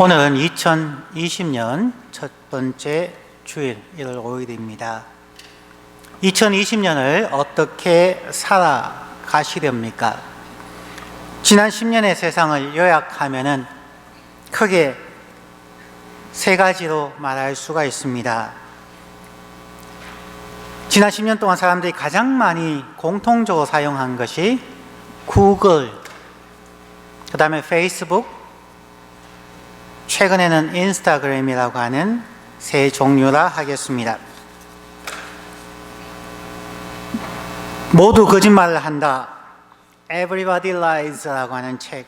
오늘은 2020년 첫 번째 주일 1월 5일입니다. 2020년을 어떻게 살아가시렵니까? 지난 10년의 세상을 요약하면은 크게 세 가지로 말할 수가 있습니다. 지난 10년 동안 사람들이 가장 많이 공통적으로 사용한 것이 구글, 그 다음에 페이스북, 최근에는 인스타그램이라고 하는 세 종류라 하겠습니다. 모두 거짓말을 한다. Everybody Lies라고 하는 책.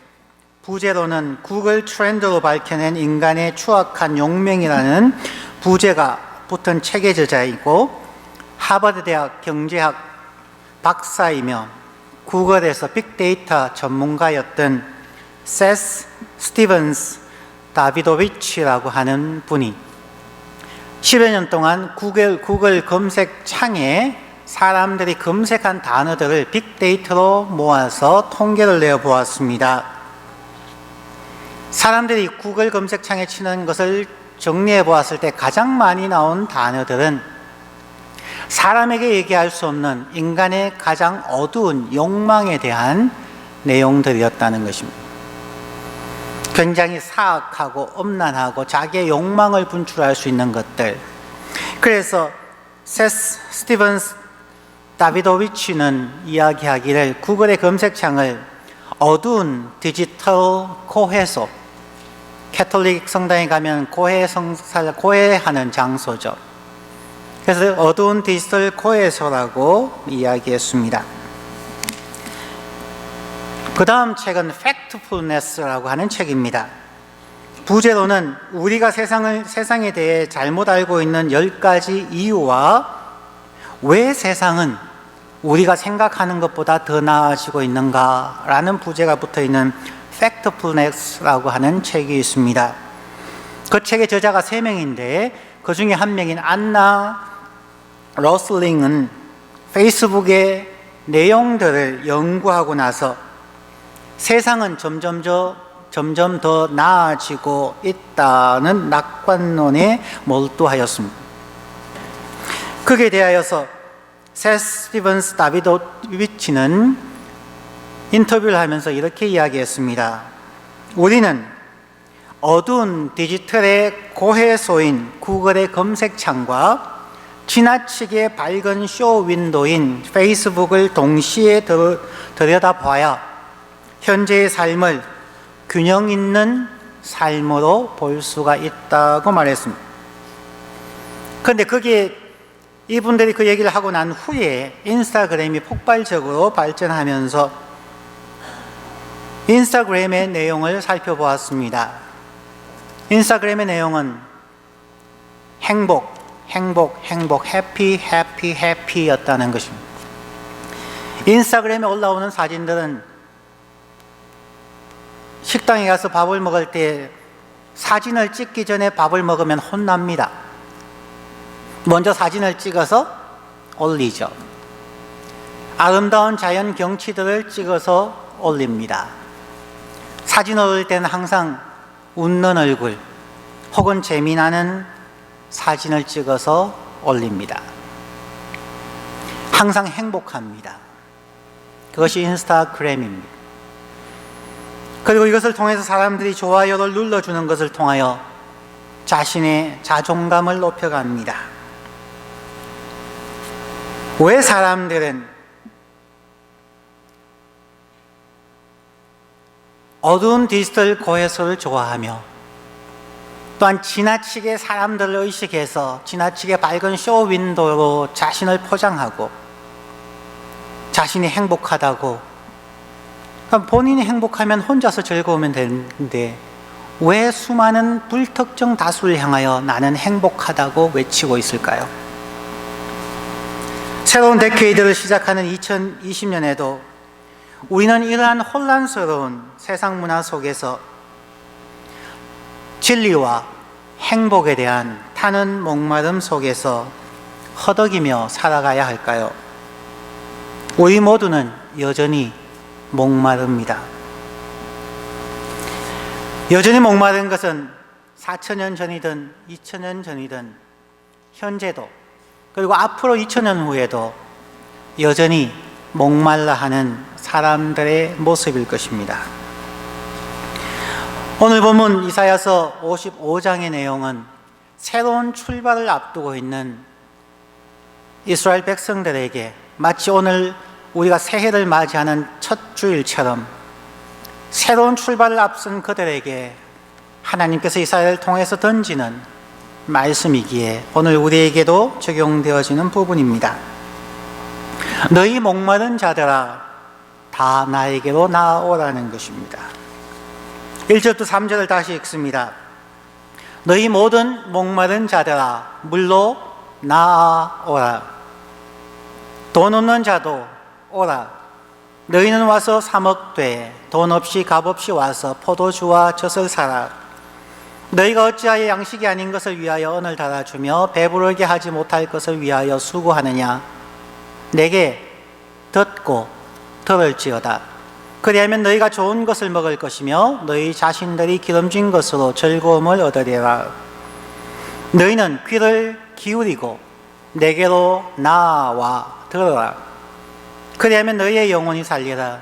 부제로는 구글 트렌드로 밝혀낸 인간의 추악한 용맹이라는 부제가 붙은 책의 저자이고 하버드 대학 경제학 박사이며 구글에서 빅데이터 전문가였던 세스 스티븐스 다비도비치라고 하는 분이 10여 년 동안 구글 검색창에 사람들이 검색한 단어들을 빅데이터로 모아서 통계를 내어보았습니다. 사람들이 구글 검색창에 치는 것을 정리해 보았을 때 가장 많이 나온 단어들은 사람에게 얘기할 수 없는 인간의 가장 어두운 욕망에 대한 내용들이었다는 것입니다. 굉장히 사악하고 엄란하고 자기의 욕망을 분출할 수 있는 것들. 그래서 세스 스티븐스 다비도비치는 이야기하기를 구글의 검색창을 어두운 디지털 고해소, 캐톨릭 성당에 가면 고해하는 장소죠. 그래서 어두운 디지털 고해소라고 이야기했습니다. 그 다음 책은 Factfulness라고 하는 책입니다. 부제로는 우리가 세상에 대해 잘못 알고 있는 10가지 이유와 왜 세상은 우리가 생각하는 것보다 더 나아지고 있는가라는 부제가 붙어있는 Factfulness라고 하는 책이 있습니다. 그 책의 저자가 3명인데 그 중에 한 명인 안나 러슬링은 페이스북의 내용들을 연구하고 나서 세상은 점점 더 나아지고 있다는 낙관론에 몰두하였습니다. 그에 대하여서 세스 스티븐스 다비도비치는 인터뷰를 하면서 이렇게 이야기했습니다. 우리는 어두운 디지털의 고해소인 구글의 검색창과 지나치게 밝은 쇼 윈도인 페이스북을 동시에 들여다봐야 현재의 삶을 균형 있는 삶으로 볼 수가 있다고 말했습니다. 그런데 그게 이분들이 그 얘기를 하고 난 후에 인스타그램이 폭발적으로 발전하면서 인스타그램의 내용을 살펴보았습니다. 인스타그램의 내용은 행복, 해피였다는 것입니다. 인스타그램에 올라오는 사진들은 식당에 가서 밥을 먹을 때 사진을 찍기 전에 밥을 먹으면 혼납니다. 먼저 사진을 찍어서 올리죠. 아름다운 자연 경치들을 찍어서 올립니다. 사진을 올릴 때는 항상 웃는 얼굴 혹은 재미나는 사진을 찍어서 올립니다. 항상 행복합니다. 그것이 인스타그램입니다. 그리고 이것을 통해서 사람들이 좋아요를 눌러주는 것을 통하여 자신의 자존감을 높여갑니다. 왜 사람들은 어두운 디지털 고해소를 좋아하며 또한 지나치게 사람들을 의식해서 지나치게 밝은 쇼 윈도로 자신을 포장하고 자신이 행복하다고, 본인이 행복하면 혼자서 즐거우면 되는데 왜 수많은 불특정 다수를 향하여 나는 행복하다고 외치고 있을까요? 새로운 데케이드를 시작하는 2020년에도 우리는 이러한 혼란스러운 세상 문화 속에서 진리와 행복에 대한 타는 목마름 속에서 허덕이며 살아가야 할까요? 우리 모두는 여전히 목마릅니다. 여전히 목마른 것은 4,000년 전이든 2,000년 전이든 현재도 그리고 앞으로 2,000년 후에도 여전히 목말라 하는 사람들의 모습일 것입니다. 오늘 본문 이사야서 55장의 내용은 새로운 출발을 앞두고 있는 이스라엘 백성들에게 마치 오늘 우리가 새해를 맞이하는 첫 주일처럼 새로운 출발을 앞선 그들에게 하나님께서 이사야를 통해서 던지는 말씀이기에 오늘 우리에게도 적용되어지는 부분입니다. 너희 목마른 자들아 다 나에게로 나아오라는 것입니다. 1절부터 3절을 다시 읽습니다. 너희 모든 목마른 자들아 물로 나아오라. 돈 없는 자도 오라. 너희는 와서 사 먹되 돈 없이 값 없이 와서 포도주와 젖을 사라. 너희가 어찌하여 양식이 아닌 것을 위하여 언을 달아주며 배부르게 하지 못할 것을 위하여 수고하느냐. 내게 듣고 들을지어다. 그리하면 너희가 좋은 것을 먹을 것이며 너희 자신들이 기름진 것으로 즐거움을 얻으리라. 너희는 귀를 기울이고 내게로 나아와 들으라. 그리하면 너희의 영혼이 살리라.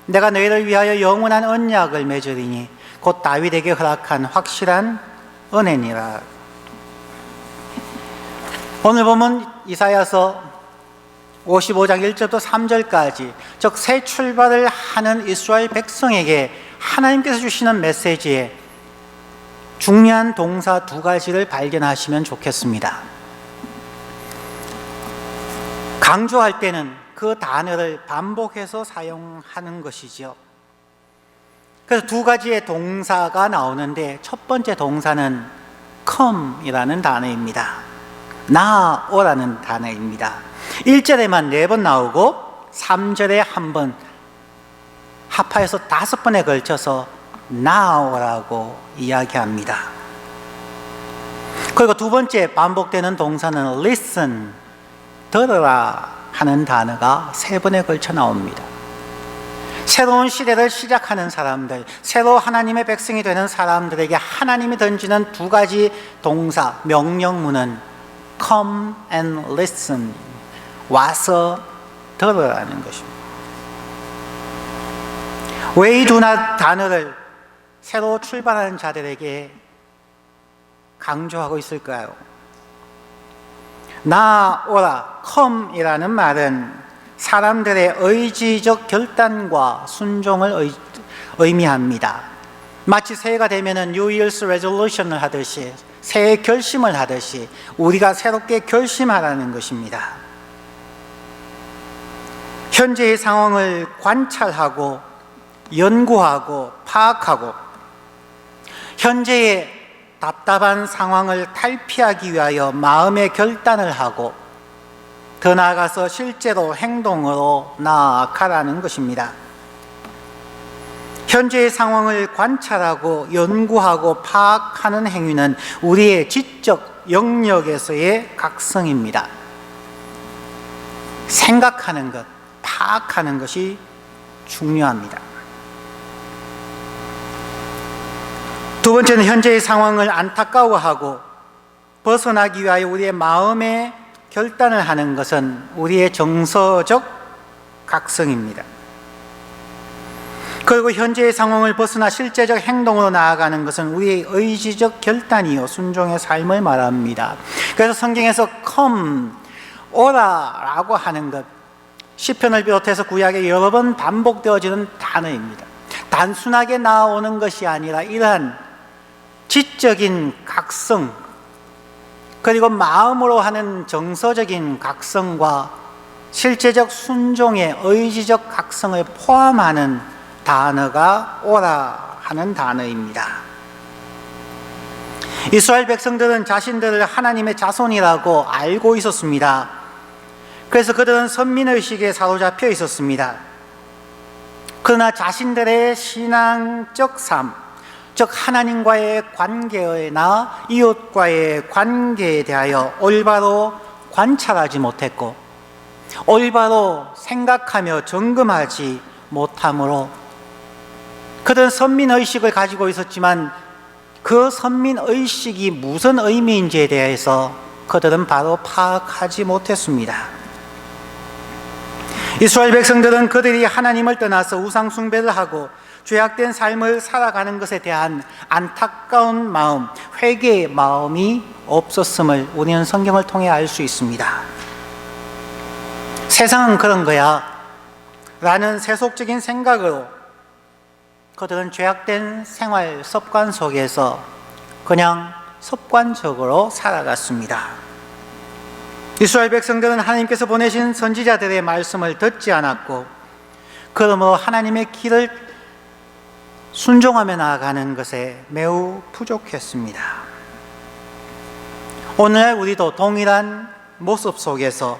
내가 너희를 위하여 영원한 언약을 맺으리니 곧 다윗에게 허락한 확실한 은혜니라. 오늘 보면 이사야서 55장 1절부터 3절까지 즉 새 출발을 하는 이스라엘 백성에게 하나님께서 주시는 메시지에 중요한 동사 두 가지를 발견하시면 좋겠습니다. 강조할 때는 그 단어를 반복해서 사용하는 것이지요. 그래서 두 가지의 동사가 나오는데 첫 번째 동사는 come이라는 단어입니다. 나오라는 단어입니다. 1절에만 4번 나오고 3절에 한 번 합하여서 5번에 걸쳐서 나오라고 이야기합니다. 그리고 두 번째 반복되는 동사는 listen, 들으라 하는 단어가 3번에 걸쳐 나옵니다. 새로운 시대를 시작하는 사람들, 새로 하나님의 백성이 되는 사람들에게 하나님이 던지는 두 가지 동사, 명령문은 come and listen, 와서 들으라는 것입니다. 왜 이 두 단어를 새로 출발하는 자들에게 강조하고 있을까요? 나오라, come이라는 말은 사람들의 의지적 결단과 순종을 의미합니다. 마치 새해가 되면 New Year's Resolution을 하듯이 새해 결심을 하듯이 우리가 새롭게 결심하라는 것입니다. 현재의 상황을 관찰하고 연구하고 파악하고 현재의 답답한 상황을 탈피하기 위하여 마음의 결단을 하고 더 나아가서 실제로 행동으로 나아가라는 것입니다. 현재의 상황을 관찰하고 연구하고 파악하는 행위는 우리의 지적 영역에서의 각성입니다. 생각하는 것, 파악하는 것이 중요합니다. 두 번째는 현재의 상황을 안타까워하고 벗어나기 위하여 우리의 마음의 결단을 하는 것은 우리의 정서적 각성입니다. 그리고 현재의 상황을 벗어나 실제적 행동으로 나아가는 것은 우리의 의지적 결단이요 순종의 삶을 말합니다. 그래서 성경에서 come, 오라라고 하는 것, 시편을 비롯해서 구약에 여러 번 반복되어지는 단어입니다. 단순하게 나오는 것이 아니라 이러한 지적인 각성 그리고 마음으로 하는 정서적인 각성과 실제적 순종의 의지적 각성을 포함하는 단어가 오라 하는 단어입니다. 이스라엘 백성들은 자신들을 하나님의 자손이라고 알고 있었습니다. 그래서 그들은 선민의식에 사로잡혀 있었습니다. 그러나 자신들의 신앙적 삶, 즉 하나님과의 관계나 이웃과의 관계에 대하여 올바로 관찰하지 못했고 올바로 생각하며 점검하지 못함으로 그들은 선민의식을 가지고 있었지만 그 선민의식이 무슨 의미인지에 대해서 그들은 바로 파악하지 못했습니다. 이스라엘 백성들은 그들이 하나님을 떠나서 우상 숭배를 하고 죄악된 삶을 살아가는 것에 대한 안타까운 마음, 회개의 마음이 없었음을 우리는 성경을 통해 알 수 있습니다. 세상은 그런 거야 라는 세속적인 생각으로 그들은 죄악된 생활 습관 속에서 그냥 습관적으로 살아갔습니다. 이스라엘 백성들은 하나님께서 보내신 선지자들의 말씀을 듣지 않았고 그러므로 하나님의 길을 순종하며 나아가는 것에 매우 부족했습니다. 오늘날 우리도 동일한 모습 속에서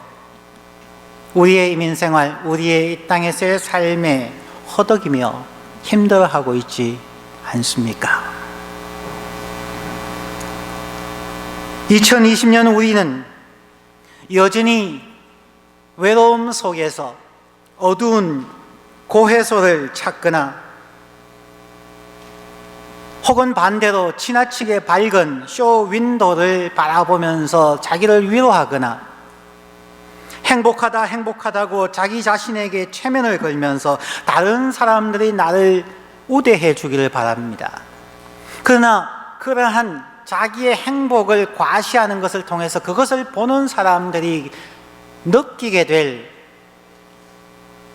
우리의 이민생활, 우리의 이 땅에서의 삶에 허덕이며 힘들어하고 있지 않습니까? 2020년 우리는 여전히 외로움 속에서 어두운 고해소를 찾거나 혹은 반대로 지나치게 밝은 쇼 윈도를 바라보면서 자기를 위로하거나 행복하다고 자기 자신에게 체면을 걸면서 다른 사람들이 나를 우대해 주기를 바랍니다. 그러나 그러한 자기의 행복을 과시하는 것을 통해서 그것을 보는 사람들이 느끼게 될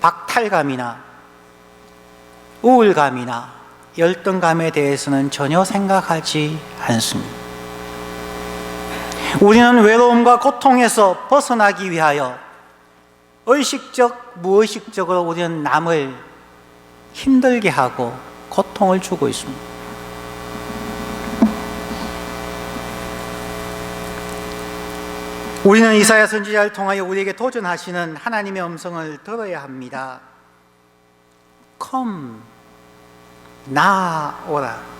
박탈감이나 우울감이나 열등감에 대해서는 전혀 생각하지 않습니다. 우리는 외로움과 고통에서 벗어나기 위하여 의식적, 무의식적으로 우리는 남을 힘들게 하고 고통을 주고 있습니다. 우리는 이사야 선지자를 통하여 우리에게 도전하시는 하나님의 음성을 들어야 합니다. Come, 나아오라.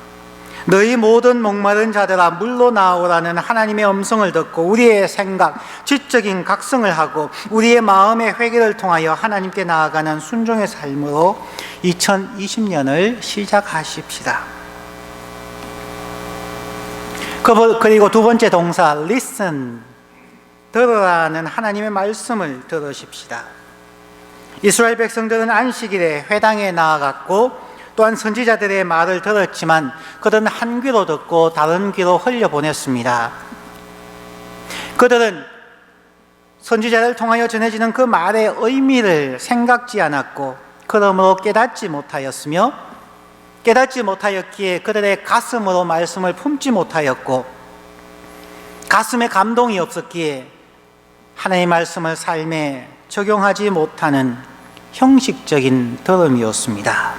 너희 모든 목마른 자들아 물로 나오라는 하나님의 음성을 듣고 우리의 생각, 지적인 각성을 하고 우리의 마음의 회개를 통하여 하나님께 나아가는 순종의 삶으로 2020년을 시작하십시다. 그리고 두 번째 동사 listen, 들으라는 하나님의 말씀을 들으십시다. 이스라엘 백성들은 안식일에 회당에 나아갔고 또한 선지자들의 말을 들었지만 그들은 한 귀로 듣고 다른 귀로 흘려보냈습니다. 그들은 선지자를 통하여 전해지는 그 말의 의미를 생각지 않았고 그러므로 깨닫지 못하였으며 깨닫지 못하였기에 그들의 가슴으로 말씀을 품지 못하였고 가슴에 감동이 없었기에 하나님의 말씀을 삶에 적용하지 못하는 형식적인 들음이었습니다.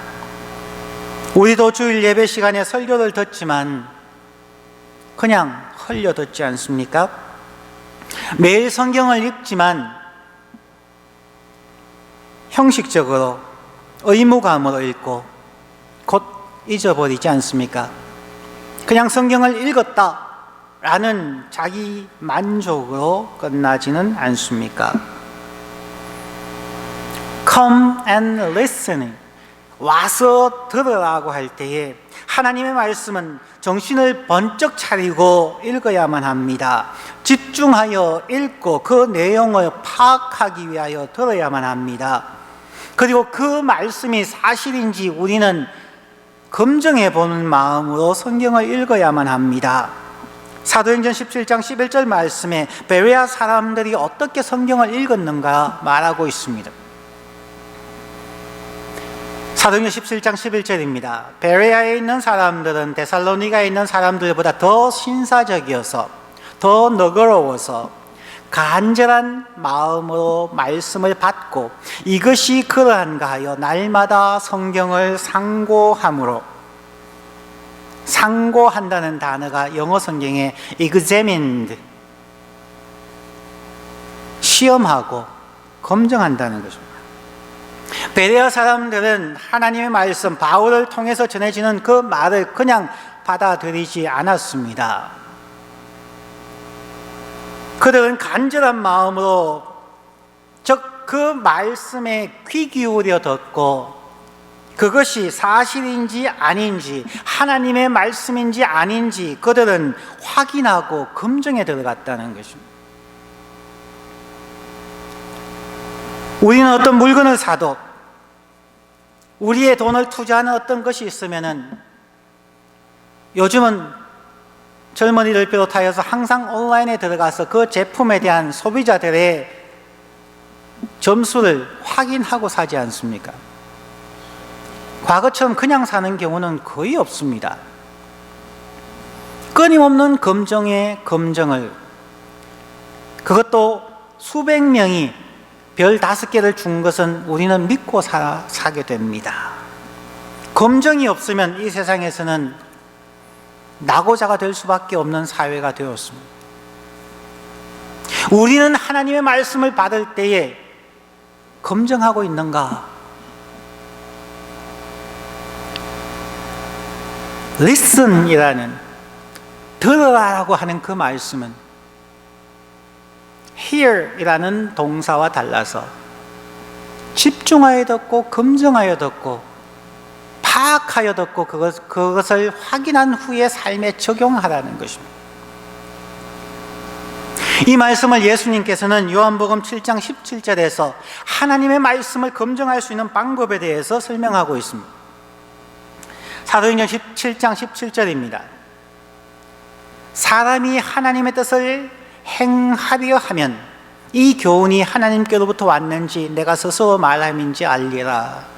우리도 주일 예배 시간에 설교를 듣지만 그냥 흘려 듣지 않습니까? 매일 성경을 읽지만 형식적으로 의무감으로 읽고 곧 잊어버리지 않습니까? 그냥 성경을 읽었다라는 자기 만족으로 끝나지는 않습니까? Come and listen. 와서 들으라고 할 때에 하나님의 말씀은 정신을 번쩍 차리고 읽어야만 합니다. 집중하여 읽고 그 내용을 파악하기 위하여 들어야만 합니다. 그리고 그 말씀이 사실인지 우리는 검증해 보는 마음으로 성경을 읽어야만 합니다. 사도행전 17장 11절 말씀에 베레아 사람들이 어떻게 성경을 읽었는가 말하고 있습니다. 사도행전 17장 11절입니다. 베레아에 있는 사람들은 데살로니가에 있는 사람들보다 더 신사적이어서 더 너그러워서 간절한 마음으로 말씀을 받고 이것이 그러한가 하여 날마다 성경을 상고함으로, 상고한다는 단어가 영어 성경에 examined, 시험하고 검증한다는 것입니다. 베레아 사람들은 하나님의 말씀, 바울을 통해서 전해지는 그 말을 그냥 받아들이지 않았습니다. 그들은 간절한 마음으로 즉 그 말씀에 귀 기울여 듣고 그것이 사실인지 아닌지, 하나님의 말씀인지 아닌지 그들은 확인하고 검증에 들어갔다는 것입니다. 우리는 어떤 물건을 사도 우리의 돈을 투자하는 어떤 것이 있으면은, 요즘은 젊은이를 비롯하여서 항상 온라인에 들어가서 그 제품에 대한 소비자들의 점수를 확인하고 사지 않습니까? 과거처럼 그냥 사는 경우는 거의 없습니다. 끊임없는 검증의 검증을, 그것도 수백 명이 별 5개를 준 것은 우리는 믿고 사게 됩니다. 검증이 없으면 이 세상에서는 낙오자가 될 수밖에 없는 사회가 되었습니다. 우리는 하나님의 말씀을 받을 때에 검증하고 있는가? listen이라는, 들으라고 하는 그 말씀은 hear이라는 동사와 달라서 집중하여 듣고 검증하여 듣고 파악하여 듣고 그것을 확인한 후에 삶에 적용하라는 것입니다. 이 말씀을 예수님께서는 요한복음 7장 17절에서 하나님의 말씀을 검증할 수 있는 방법에 대해서 설명하고 있습니다. 사도행전 17장 17절입니다. 사람이 하나님의 뜻을 행하려 하면 이 교훈이 하나님께로부터 왔는지 내가 스스로 말함인지 알리라.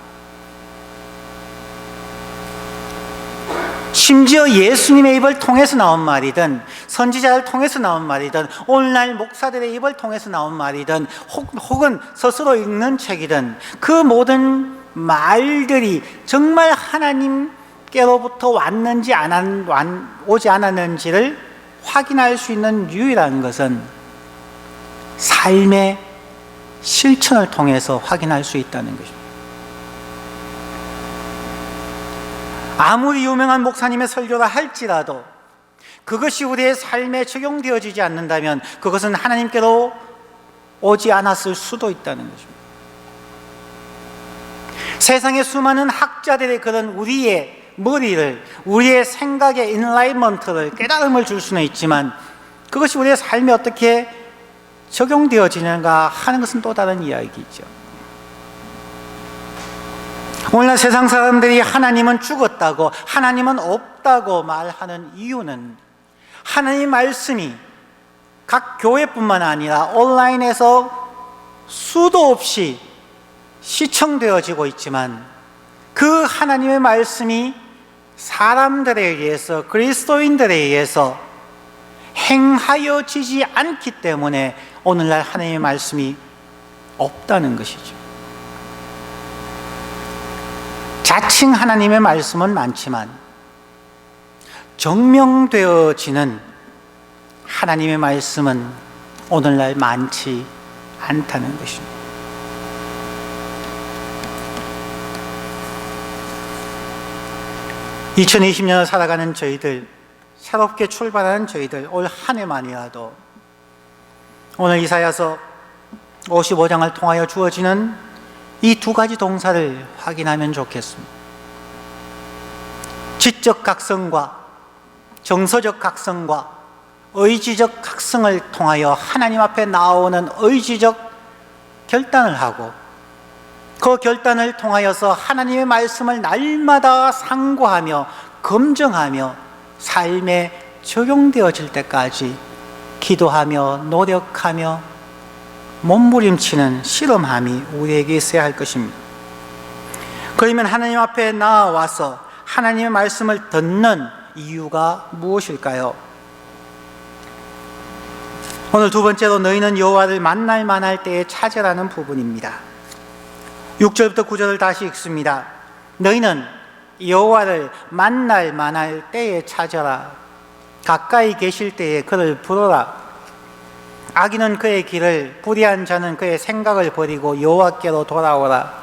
심지어 예수님의 입을 통해서 나온 말이든 선지자를 통해서 나온 말이든 오늘날 목사들의 입을 통해서 나온 말이든 혹은 스스로 읽는 책이든 그 모든 말들이 정말 하나님께로부터 왔는지 오지 않았는지를 확인할 수 있는 유일한 것은 삶의 실천을 통해서 확인할 수 있다는 것입니다. 아무리 유명한 목사님의 설교라 할지라도 그것이 우리의 삶에 적용되어지지 않는다면 그것은 하나님께로 오지 않았을 수도 있다는 것입니다. 세상의 수많은 학자들의 그런 우리의 머리를, 우리의 생각의 인라이먼트를, 깨달음을 줄 수는 있지만 그것이 우리의 삶에 어떻게 적용되어지는가 하는 것은 또 다른 이야기죠. 오늘날 세상 사람들이 하나님은 죽었다고, 하나님은 없다고 말하는 이유는 하나님의 말씀이 각 교회뿐만 아니라 온라인에서 수도 없이 시청되어지고 있지만 그 하나님의 말씀이 사람들에 의해서, 그리스도인들에 의해서 행하여지지 않기 때문에 오늘날 하나님의 말씀이 없다는 것이죠. 자칭 하나님의 말씀은 많지만 정명되어지는 하나님의 말씀은 오늘날 많지 않다는 것입니다. (2020년을) 살아가는 저희들, 새롭게 출발하는 저희들, 올 한 해만이라도 오늘 이사야서 55장을 통하여 주어지는 이 두 가지 동사를 확인하면 좋겠습니다. 지적 각성과 정서적 각성과 의지적 각성을 통하여 하나님 앞에 나오는 의지적 결단을 하고 그 결단을 통하여서 하나님의 말씀을 날마다 상고하며 검증하며 삶에 적용되어질 때까지 기도하며 노력하며 몸부림치는 실험함이 우리에게 있어야 할 것입니다. 그러면 하나님 앞에 나와서 하나님의 말씀을 듣는 이유가 무엇일까요? 오늘 두 번째로 너희는 여호와를 만날 만할 때에 찾으라는 부분입니다. 6절부터 9절을 다시 읽습니다. 너희는 여호와를 만날 만할 때에 찾아라. 가까이 계실 때에 그를 부르라. 악인은 그의 길을, 불의한 자는 그의 생각을 버리고 여호와께로 돌아오라.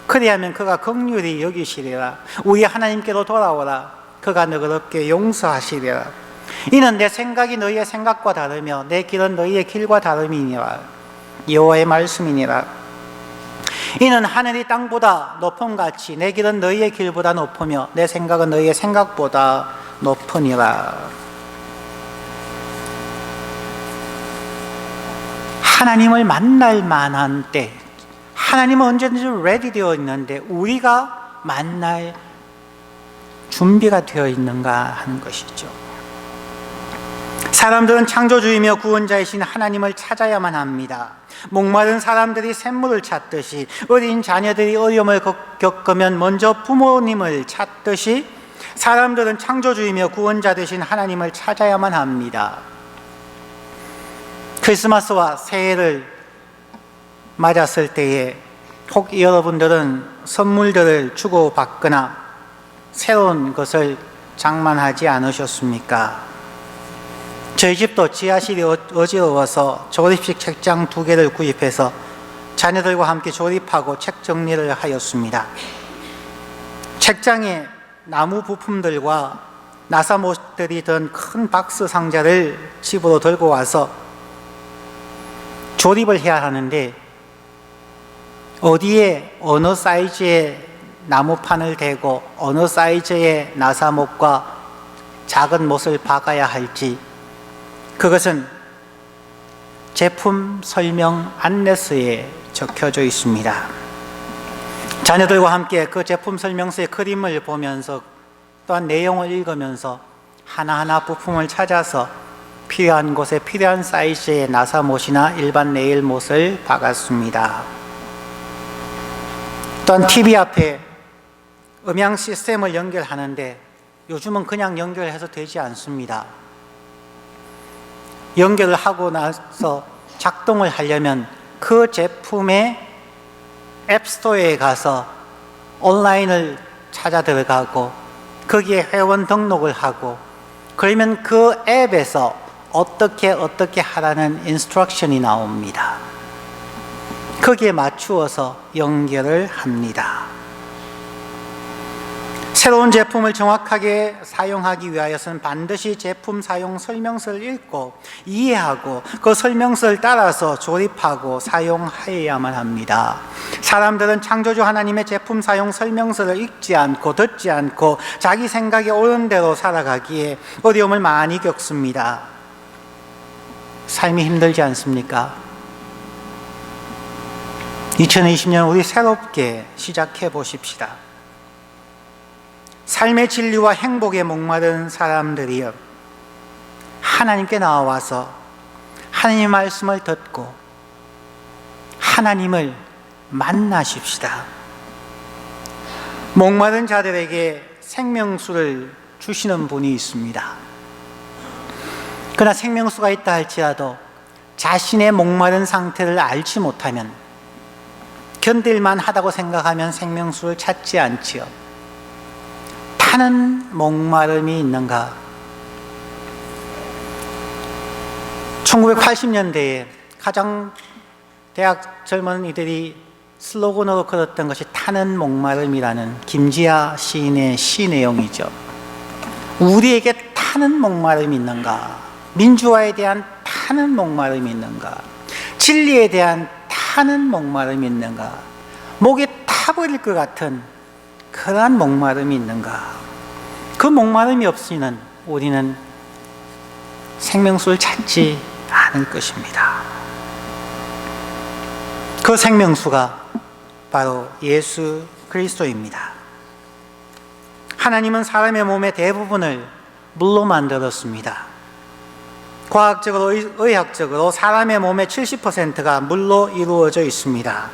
그리하면 그가 긍휼히 여기시리라. 우리 하나님께로 돌아오라. 그가 너그럽게 용서하시리라. 이는 내 생각이 너희의 생각과 다르며 내 길은 너희의 길과 다름이니라. 여호와의 말씀이니라. 이는 하늘이 땅보다 높음같이 내 길은 너희의 길보다 높으며 내 생각은 너희의 생각보다 높으니라. 하나님을 만날 만한 때, 하나님은 언제든지 레디 되어 있는데 우리가 만날 준비가 되어 있는가 하는 것이죠. 사람들은 창조주이며 구원자이신 하나님을 찾아야만 합니다. 목마른 사람들이 샘물을 찾듯이, 어린 자녀들이 어려움을 겪으면 먼저 부모님을 찾듯이 사람들은 창조주이며 구원자 되신 하나님을 찾아야만 합니다. 크리스마스와 새해를 맞았을 때에 혹 여러분들은 선물들을 주고받거나 새로운 것을 장만하지 않으셨습니까? 저희 집도 지하실이 어지러워서 조립식 책장 2개를 구입해서 자녀들과 함께 조립하고 책 정리를 하였습니다. 책장에 나무 부품들과 나사못들이 든 큰 박스 상자를 집으로 들고 와서 조립을 해야 하는데 어디에 어느 사이즈의 나무판을 대고 어느 사이즈의 나사못과 작은 못을 박아야 할지, 그것은 제품 설명 안내서에 적혀져 있습니다. 자녀들과 함께 그 제품 설명서의 그림을 보면서 또한 내용을 읽으면서 하나하나 부품을 찾아서 필요한 곳에 필요한 사이즈의 나사못이나 일반 네일못을 박았습니다. 또한 TV 앞에 음향 시스템을 연결하는데 요즘은 그냥 연결해서 되지 않습니다. 연결을 하고 나서 작동을 하려면 그 제품의 앱스토어에 가서 온라인을 찾아 들어가고 거기에 회원 등록을 하고, 그러면 그 앱에서 어떻게 하라는 인스트럭션이 나옵니다. 거기에 맞추어서 연결을 합니다. 새로운 제품을 정확하게 사용하기 위하여서는 반드시 제품 사용 설명서를 읽고 이해하고 그 설명서를 따라서 조립하고 사용하여야만 합니다. 사람들은 창조주 하나님의 제품 사용 설명서를 읽지 않고 듣지 않고 자기 생각에 옳은 대로 살아가기에 어려움을 많이 겪습니다. 삶이 힘들지 않습니까? 2020년 우리 새롭게 시작해 보십시다. 삶의 진리와 행복에 목마른 사람들이여, 하나님께 나와서 하나님의 말씀을 듣고 하나님을 만나십시다. 목마른 자들에게 생명수를 주시는 분이 있습니다. 그러나 생명수가 있다 할지라도 자신의 목마른 상태를 알지 못하면, 견딜만 하다고 생각하면 생명수를 찾지 않지요. 타는 목마름이 있는가? 1980년대에 가장 대학 젊은이들이 슬로건으로 걸었던 것이 타는 목마름이라는 김지아 시인의 시 내용이죠. 우리에게 타는 목마름이 있는가? 민주화에 대한 타는 목마름이 있는가? 진리에 대한 타는 목마름이 있는가? 목이 타버릴 것 같은 그러한 목마름이 있는가? 그 목마름이 없이는 우리는 생명수를 찾지 않을 것입니다. 그 생명수가 바로 예수 그리스도입니다. 하나님은 사람의 몸의 대부분을 물로 만들었습니다. 과학적으로, 의학적으로 사람의 몸의 70%가 물로 이루어져 있습니다.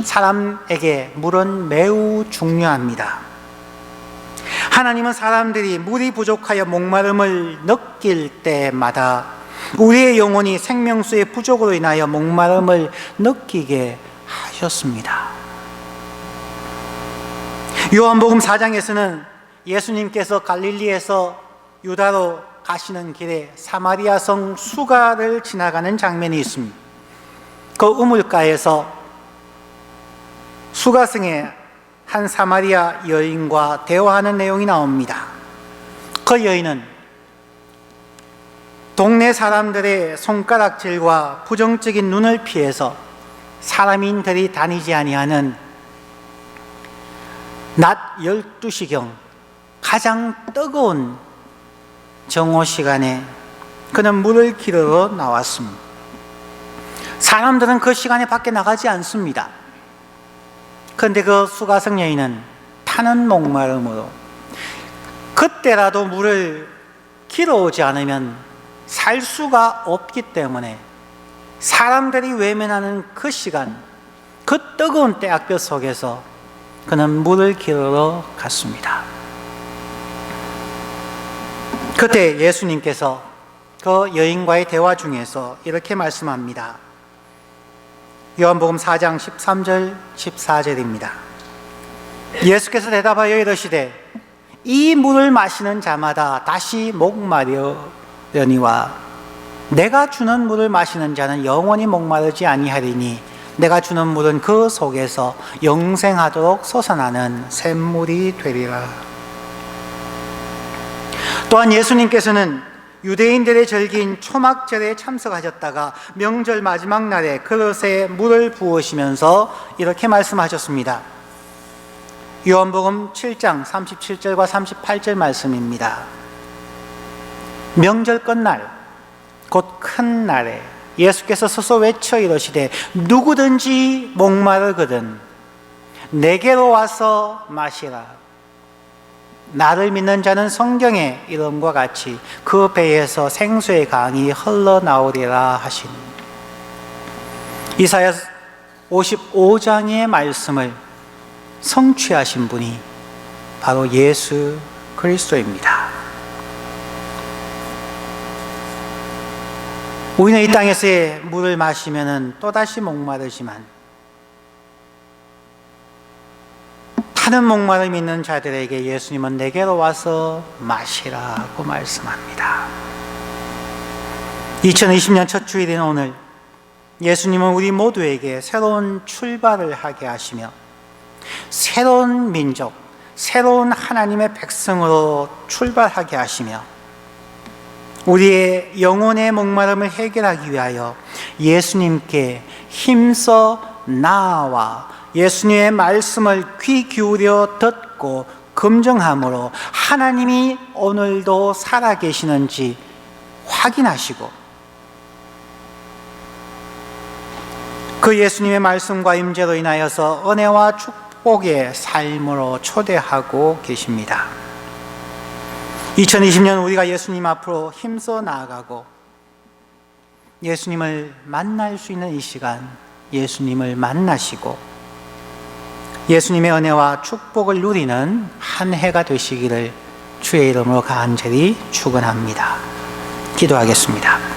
사람에게 물은 매우 중요합니다. 하나님은 사람들이 물이 부족하여 목마름을 느낄 때마다 우리의 영혼이 생명수의 부족으로 인하여 목마름을 느끼게 하셨습니다. 요한복음 4장에서는 예수님께서 갈릴리에서 유다로 가시는 길에 사마리아 성 수가를 지나가는 장면이 있습니다. 그 우물가에서 수가성의 한 사마리아 여인과 대화하는 내용이 나옵니다. 그 여인은 동네 사람들의 손가락질과 부정적인 눈을 피해서 사람인들이 다니지 아니하는 낮 12시경 가장 뜨거운 정오 시간에 그는 물을 기르러 나왔습니다. 사람들은 그 시간에 밖에 나가지 않습니다. 그런데 그 수가성 여인은 타는 목마름으로 그때라도 물을 길어오지 않으면 살 수가 없기 때문에 사람들이 외면하는 그 시간, 그 뜨거운 때학볕 속에서 그는 물을 길러 갔습니다. 그때 예수님께서 그 여인과의 대화 중에서 이렇게 말씀합니다. 요한복음 4장 13절 14절입니다. 예수께서 대답하여 이르시되 이 물을 마시는 자마다 다시 목마르려니와 내가 주는 물을 마시는 자는 영원히 목마르지 아니하리니 내가 주는 물은 그 속에서 영생하도록 솟아나는 샘물이 되리라. 또한 예수님께서는 유대인들의 절기인 초막절에 참석하셨다가 명절 마지막 날에 그릇에 물을 부으시면서 이렇게 말씀하셨습니다. 요한복음 7장 37절과 38절 말씀입니다. 명절 끝날 곧 큰 날에 예수께서 서서 외쳐 이르시되 누구든지 목마르거든 내게로 와서 마시라. 나를 믿는 자는 성경의 이름과 같이 그 배에서 생수의 강이 흘러나오리라 하시니, 이사야 55장의 말씀을 성취하신 분이 바로 예수 그리스도입니다. 우리는 이 땅에서의 물을 마시면 또다시 목마르지만 타는 목마름이 있는 자들에게 예수님은 내게로 와서 마시라고 말씀합니다. 2020년 첫 주일인 오늘 예수님은 우리 모두에게 새로운 출발을 하게 하시며 새로운 민족, 새로운 하나님의 백성으로 출발하게 하시며 우리의 영혼의 목마름을 해결하기 위하여 예수님께 힘써 나아와 예수님의 말씀을 귀 기울여 듣고 검증함으로 하나님이 오늘도 살아계시는지 확인하시고 그 예수님의 말씀과 임재로 인하여서 은혜와 축복의 삶으로 초대하고 계십니다. 2020년 우리가 예수님 앞으로 힘써 나아가고 예수님을 만날 수 있는 이 시간, 예수님을 만나시고 예수님의 은혜와 축복을 누리는 한 해가 되시기를 주의 이름으로 간절히 축원합니다. 기도하겠습니다.